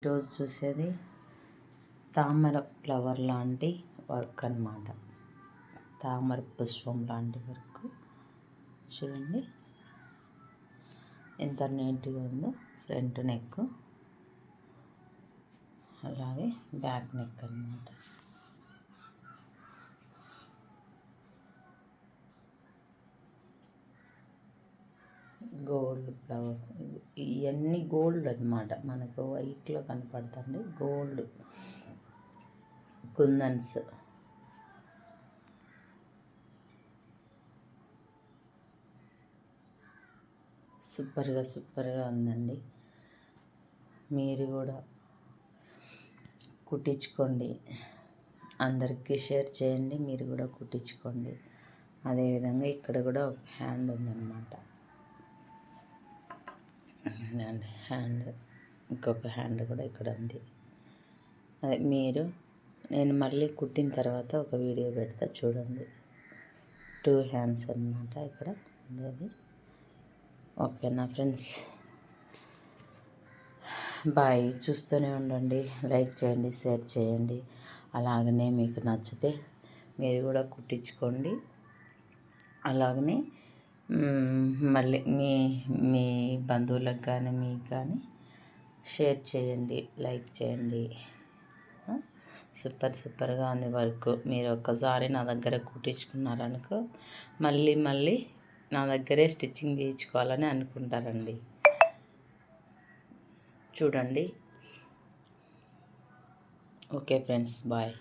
ఈరోజు చూసేది తామర ఫ్లవర్ లాంటి వర్క్ అన్నమాట. తామర పుష్పం లాంటి వర్క్ చూడండి ఎంత నీట్గా ఉందో. ఫ్రంట్ నెక్ అలాగే బ్యాక్ నెక్ అన్నమాట. గోల్డ్ ఫ్లవర్ ఇవన్నీ గోల్డ్ అన్నమాట. మనకు వైట్లో కనపడుతుంది గోల్డ్ కుందన్స్. సూపర్గా ఉందండి. మీరు కూడా కుట్టించుకోండి, అందరికీ షేర్ చేయండి, మీరు కూడా కుట్టించుకోండి. అదేవిధంగా ఇక్కడ కూడా ఒక హ్యాండ్ ఉందన్నమాట. హ్యాండ్ ఇంకొక హ్యాండ్ కూడా ఇక్కడ ఉంది. అదే నేను మళ్ళీ కుట్టిన తర్వాత ఒక వీడియో పెడతా చూడండి. 2 హ్యాండ్స్ అన్నమాట ఇక్కడ ఉండేది. ఓకేనా ఫ్రెండ్స్, బాయ్. చూస్తూనే ఉండండి, లైక్ చేయండి, షేర్ చేయండి. అలాగనే మీకు నచ్చితే మీరు కూడా కుట్టించుకోండి. అలాగనే మళ్ళీ మీ బంధువులకు కానీ మీకు కానీ షేర్ చేయండి, లైక్ చేయండి. సూపర్గా ఉంది వర్క్. మీరు ఒక్కసారి నా దగ్గర కుట్టించుకున్నారనుకో మళ్ళీ నా దగ్గరే స్టిచ్చింగ్ చేయించుకోవాలని అనుకుంటారండి. చూడండి. Okay friends, bye.